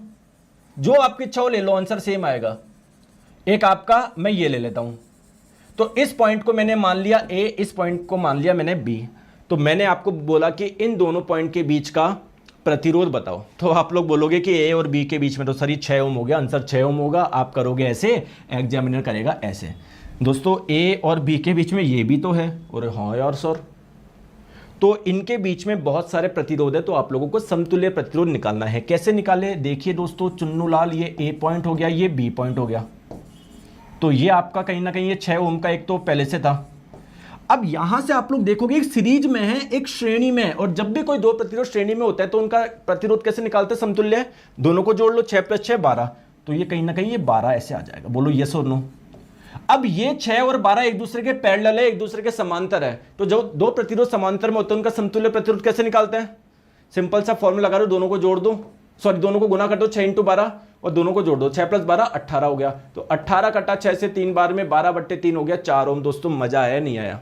जो आपकी इच्छा हो ले लो, आंसर सेम आएगा। एक आपका मैं ये ले लेता हूं, तो इस पॉइंट को मैंने मान लिया ए, इस पॉइंट को मान लिया मैंने बी। तो मैंने आपको बोला कि इन दोनों पॉइंट के बीच का प्रतिरोध बताओ, तो आप लोग बोलोगे कि ए और बी के बीच में तो सर 6 ओम हो गया, आंसर 6 ओम होगा। आप करोगे ऐसे, एग्जामिनर करेगा ऐसे। दोस्तों ए और बी के बीच में ये भी तो है, और हाँ यार सर, तो इनके बीच में बहुत सारे प्रतिरोध है, तो आप लोगों को समतुल्य प्रतिरोध निकालना है। कैसे निकाले? देखिए दोस्तों, चुन्नू लाल, ये ए पॉइंट हो गया, ये बी पॉइंट हो गया, तो ये आपका कहीं ना कहीं ये 6 ओम का एक तो पहले से था। अब यहां से आप लोग देखोगे एक सीरीज में है, एक श्रेणी में है, और जब भी कोई दो प्रतिरोध श्रेणी में होता है तो उनका प्रतिरोध कैसे निकालते हैं? समतुल्य। दोनों को जोड़ लो, 6 + 6 12, तो ये कहीं ना कहीं ये 12 ऐसे आ जाएगा। बोलो यस और नो। अब ये 6 और 12 एक दूसरे के पैरेलल है, एक दूसरे के समांतर है, तो जो दो प्रतिरोध समांतर में होते हैं उनका समतुल्य प्रतिरोध कैसे निकालते हैं? सिंपल सा फॉर्मूला लगा दो, दोनों को जोड़ दो, सॉरी दोनों को गुना कर दो, 6 × 12, और दोनों को जोड़ दो, 6 + 12 18 हो गया। तो 18 कटा 6 से 3 बार में 12/3 हो गया, 4 ओम। दोस्तों मजा आया नहीं आया?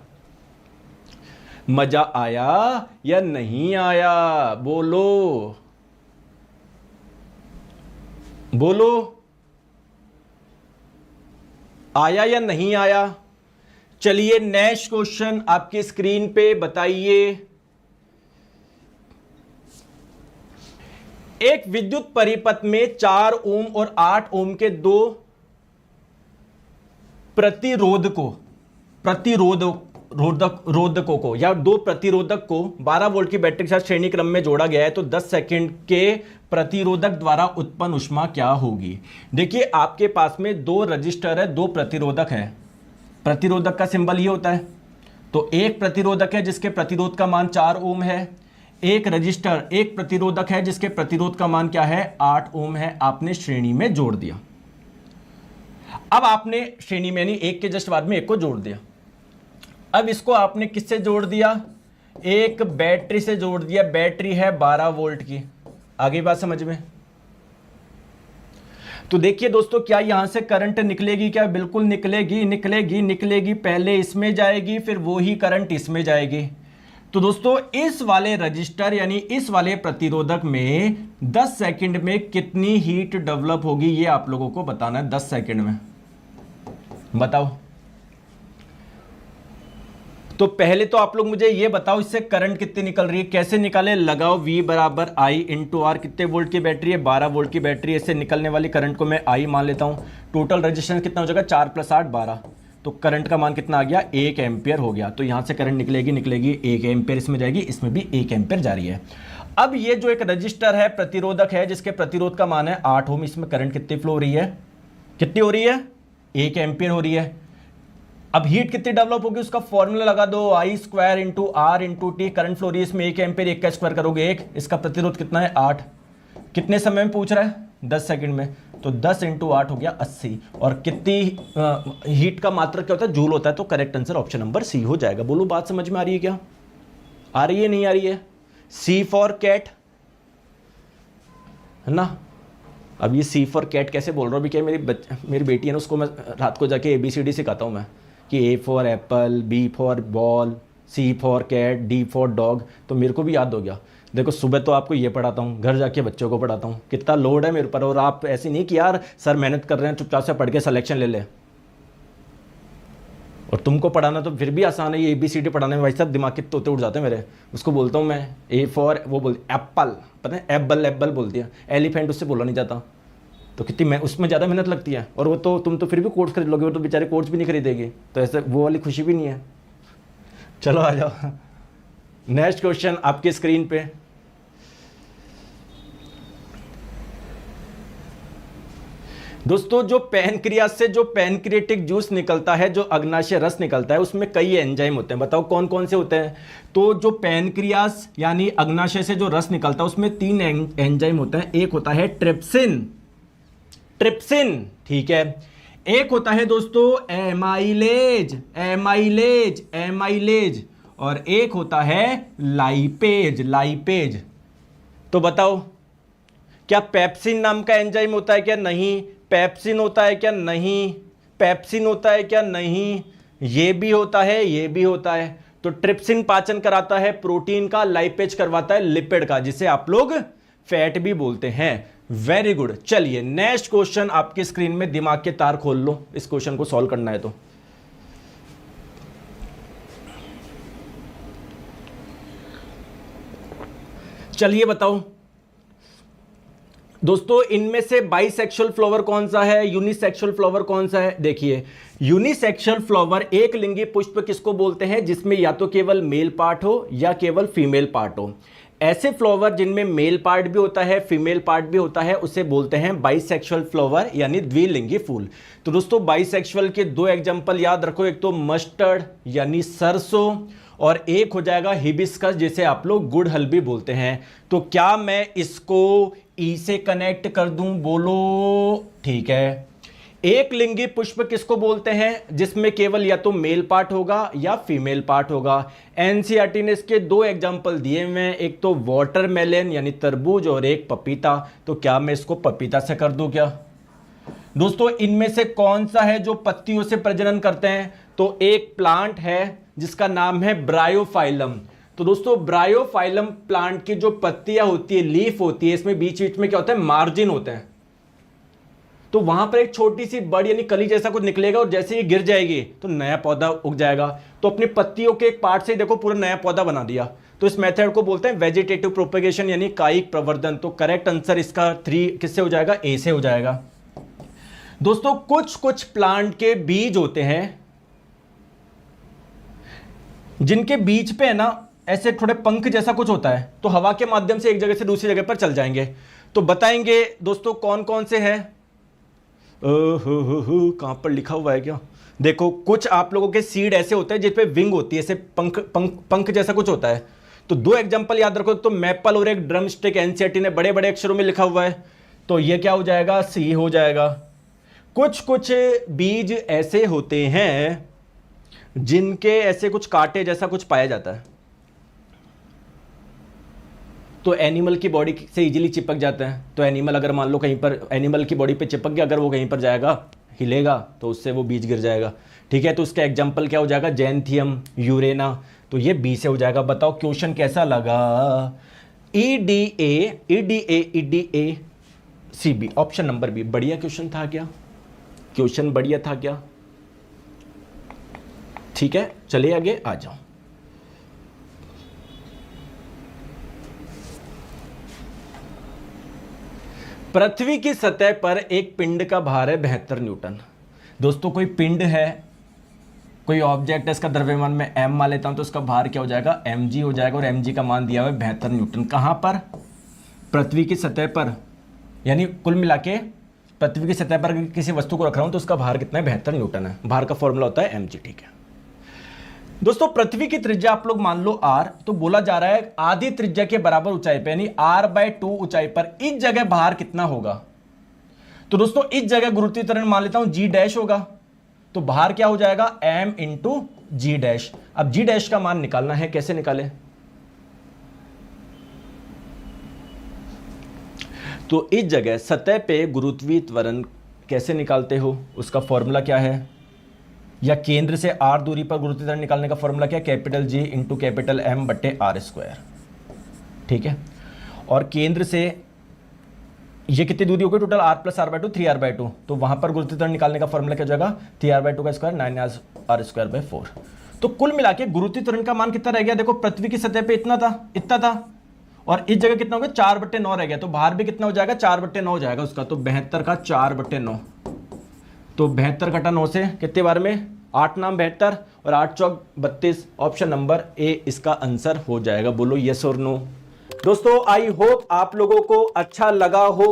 मजा आया या नहीं आया? बोलो बोलो, आया या नहीं आया? चलिए नेक्स्ट क्वेश्चन आपकी स्क्रीन पे बताइए। एक विद्युत परिपथ में 4 ओम और 8 ओम के दो रोधकों को या दो प्रतिरोधक को 12 वोल्ट की बैटरी के साथ श्रेणी क्रम में जोड़ा गया है, तो 10 सेकंड के प्रतिरोधक द्वारा उत्पन्न ऊष्मा क्या होगी? देखिए आपके पास में दो रजिस्टर है, दो प्रतिरोधक है। प्रतिरोधक का सिंबल ये होता है, तो एक प्रतिरोधक है जिसके प्रतिरोध का मान 4 ओम है, एक रजिस्टर, एक प्रतिरोधक है जिसके प्रतिरोध का मान क्या है? 8 ओम है। आपने श्रेणी में जोड़ दिया। अब आपने श्रेणी में यानी एक के जस्ट बाद में एक को जोड़ दिया। अब इसको आपने किससे जोड़ दिया? एक बैटरी से जोड़ दिया। बैटरी है 12 वोल्ट की। आगे बात समझ में? तो देखिए दोस्तों, क्या यहां से करंट निकलेगी? क्या बिल्कुल निकलेगी, निकलेगी, निकलेगी। पहले इसमें जाएगी, फिर वो ही करंट इसमें जाएगी। तो दोस्तों इस वाले रजिस्टर यानी इस वाले प्रतिरोधक में 10 सेकंड में कितनी हीट डेवलप होगी, ये आप लोगों को बताना है। 10 सेकंड में बताओ। तो पहले तो आप लोग मुझे ये बताओ, इससे करंट कितनी निकल रही है? कैसे निकाले? लगाओ V = I × R। कितने वोल्ट की बैटरी है? 12 वोल्ट की बैटरी। इससे निकलने वाली करंट को मैं I मान लेता हूं। टोटल रेजिस्टेंस कितना हो जाएगा? 4 + 8 12। तो करंट का मान कितना आ गया? 1 एम्पियर हो गया। तो यहां से करंट निकलेगी, निकलेगी 1 एम्पियर इसमें जाएगी, इसमें भी 1 एम्पियर जा रही है। अब ये जो एक रजिस्टर है, प्रतिरोधक है, जिसके प्रतिरोध का मान है 8 ओम, इसमें करंट कितनी फ्लो हो रही है? कितनी हो रही है? 1 एम्पियर हो रही है। अब हीट कितनी डेवलप होगी उसका फॉर्मूला लगा दो, I² × R × T। Current flow रही है इसमें 1 एम्पियर, 1 का स्क्वायर करोगे 1। इसका प्रतिरोध कितना है? 8। कितने समय में पूछ रहा है? 10 सेकंड में। तो 10 × 8 हो गया 80। और कितनी हीट का मात्रा क्या होता है? जूल होता है। तो correct answer option number C हो जाएगा। बोलो बात समझ में आ रही है क्या? आ रही है, नहीं आ रही है? C फॉर कैट है ना। अब ये C फॉर कैट कैसे बोल रहा हूँ? अभी क्या मेरी बेटी है ना, उसको मैं रात को जाके ABCD सिखाता हूँ मैं, कि A for apple, B for ball, C for cat, D for dog. तो मेरे को भी याद हो गया। देखो सुबह तो आपको ये पढ़ाता हूँ, घर जाके बच्चों को पढ़ाता हूँ। कितना लोड है मेरे पर। और आप ऐसे नहीं कि यार सर मेहनत कर रहे हैं, चुपचाप से पढ़ के सिलेक्शन ले ले। और तुमको पढ़ाना तो फिर भी आसान है, ये ABCD पढ़ाने में भाई साहब दिमाग के तोते उड़ जाते हैं मेरे। उसको बोलता हूँ मैं A फॉर, वो बोलती एप्पल, पता है एप्पल एप्पल बोलती है। एलिफेंट उससे बोला नहीं जाता। तो कितनी मैं उसमें ज़्यादा मेहनत लगती है। और वो तो तुम तो फिर भी कोर्स खरीद लोगे, वो तो बेचारे कोर्स भी नहीं खरीदेगी। तो ऐसे वो वाली खुशी भी नहीं है। चलो आ जाओ, नेक्स्ट क्वेश्चन आपकी स्क्रीन पे। दोस्तों जो पैनक्रियास से जो पैनक्रियाटिक जूस निकलता है, जो अग्नाशय रस निकलता है, उसमें कई एंजाइम होते हैं। बताओ कौन कौन से होते हैं? तो जो पैनक्रियास यानी अग्नाशय से जो रस निकलता है उसमें 3 एंजाइम होते हैं। एक होता है ट्रिप्सिन, ट्रिप्सिन, ठीक है। एक होता है दोस्तों एमाइलेज, एमाइलेज, एमाइलेज। और एक होता है लाइपेज, लाइपेज। तो बताओ क्या पेप्सिन नाम का एंजाइम होता है क्या? नहीं। पेप्सिन होता है क्या? नहीं। पेप्सिन होता है क्या? नहीं। ये भी होता है, ये भी होता है। तो ट्रिप्सिन पाचन कराता है प्रोटीन का, लाइपेज करवाता है लिपिड का, जिसे आप लोग फैट भी बोलते हैं। Very good. चलिए नेक्स्ट क्वेश्चन आपकी स्क्रीन में, दिमाग के तार खोल लो, इस क्वेश्चन को सॉल्व करना है तो। चलिए बताओ दोस्तों, इनमें से बाइसेक्सुअल फ्लावर कौन सा है, यूनिसेक्सुअल फ्लावर कौन सा है? देखिए यूनिसेक्सुअल फ्लावर, एक लिंगी पुष्प किसको बोलते हैं? जिसमें या तो केवल मेल पार्ट हो या केवल फीमेल पार्ट हो। ऐसे फ्लावर जिनमें मेल पार्ट भी होता है फीमेल पार्ट भी होता है उसे बोलते हैं बाइसेक्सुअल फ्लावर यानी द्विलिंगी फूल। तो दोस्तों बाइसेक्सुअल के दो एग्जांपल याद रखो, एक तो मस्टर्ड यानी सरसों, और एक हो जाएगा हिबिस्कस जिसे आप लोग गुड़हल भी बोलते हैं। तो क्या मैं इसको ई से कनेक्ट कर दूं? बोलो। ठीक है। एक लिंगी पुष्प किसको बोलते हैं? जिसमें केवल या तो मेल पार्ट होगा या फीमेल पार्ट होगा। एनसीईआरटी ने इसके दो एग्जांपल दिए हुए हैं, एक तो वाटरमेलन यानी तरबूज और एक पपीता। तो क्या मैं इसको पपीता से कर दूं क्या? दोस्तों इनमें से कौन सा है जो पत्तियों से प्रजनन करते हैं? तो एक प्लांट है जिसका नाम है ब्रायोफाइलम। तो दोस्तों ब्रायोफाइलम प्लांट की जो पत्तियां होती है, लीफ होती है, इसमें बीच बीच में क्या होता है? मार्जिन होते हैं। तो वहां पर एक छोटी सी बड़ यानी कली जैसा कुछ निकलेगा और जैसे ये गिर जाएगी तो नया पौधा उग जाएगा। तो अपनी पत्तियों के एक पार्ट से देखो पूरा नया पौधा बना दिया। तो इस मेथड को बोलते हैं वेजिटेटिव प्रोपेगेशन यानी कायिक प्रवर्धन। तो करेक्ट आंसर इसका 3 किससे हो जाएगा? ए से हो जाएगा। दोस्तों कुछ कुछ प्लांट के बीज होते हैं जिनके बीज पे है ना ऐसे थोड़े पंख जैसा कुछ होता है, तो हवा के माध्यम से एक जगह से दूसरी जगह पर चल जाएंगे। तो बताएंगे दोस्तों कौन कौन से हैं? कहां पर लिखा हुआ है क्या? देखो कुछ आप लोगों के सीड ऐसे होते हैं जिसपे विंग होती है, ऐसे पंख जैसा कुछ होता है। तो दो एग्जांपल याद रखो, तो मैपल और एक ड्रम स्टिक। एनसीईआरटी ने बड़े बड़े अक्षरों में लिखा हुआ है, तो ये क्या हो जाएगा? सी हो जाएगा। कुछ कुछ बीज ऐसे होते हैं जिनके ऐसे कुछ कांटे जैसा कुछ पाया जाता है, तो एनिमल की बॉडी से इजीली चिपक जाता है। तो एनिमल अगर मान लो कहीं पर एनिमल की बॉडी पे चिपक गया, अगर वो कहीं पर जाएगा हिलेगा तो उससे वो बीज गिर जाएगा। ठीक है, तो उसका एग्जांपल क्या हो जाएगा? जैंथियम, यूरेना। तो ये बी से हो जाएगा। बताओ क्वेश्चन कैसा लगा? EDA CB, option number B. बढ़िया क्वेश्चन था क्या? क्वेश्चन बढ़िया था क्या? ठीक है, चलिए आगे आ जाओ। पृथ्वी की सतह पर एक पिंड का भार है 72 न्यूटन। दोस्तों कोई पिंड है, कोई ऑब्जेक्ट है, इसका द्रव्यमान मैं m मान लेता हूं, तो उसका भार क्या हो जाएगा? mg हो जाएगा। और mg का मान दिया हुआ है 72 न्यूटन। कहां पर? पृथ्वी की सतह पर। यानी कुल मिला के पृथ्वी की सतह पर किसी वस्तु को रख रहा हूं तो उसका भार कितना है? 72 न्यूटन है। भार का फॉर्मूला होता है mg। ठीक है दोस्तों, पृथ्वी की त्रिज्या आप लोग मान लो r, तो बोला जा रहा है आधी त्रिज्या के बराबर ऊंचाई पे यानी r/2 ऊंचाई पर इस जगह भार कितना होगा? तो दोस्तों इस जगह गुरुत्वीय त्वरण मान लेता हूं g' होगा, तो भार क्या हो जाएगा? m × g'। अब g' का मान निकालना है, कैसे निकाले? तो इस जगह सतह पे गुरुत्वीय त्वरण कैसे निकालते हो? उसका फॉर्मूला क्या है? या केंद्र से r दूरी पर गुरुत्वीय त्वरण निकालने का फॉर्मूला क्या है? G × M/r²। ठीक है, और केंद्र से ये कितनी दूरी हो गई टोटल? r + r/2 3r/2। तो वहां पर गुरुत्वीय त्वरण निकालने का फॉर्मूला क्या हो जाएगा? 3r/2 का स्क्वायर 9r²/4। तो कुल मिला के गुरुत्वीय त्वरण का मान कितना रह गया? देखो पृथ्वी की सतह पे इतना था और इस जगह कितना हो गया? 4/9 रह गया। तो भार भी कितना हो जाएगा? 4/9 हो जाएगा उसका। तो 72 का 4/9। तो 72 घटा 9 से कितने बार में? 8 नाम 72 और 8 चौक 32। ऑप्शन नंबर ए इसका आंसर हो जाएगा। बोलो यस और नो। दोस्तों आई होप आप लोगों को अच्छा लगा हो।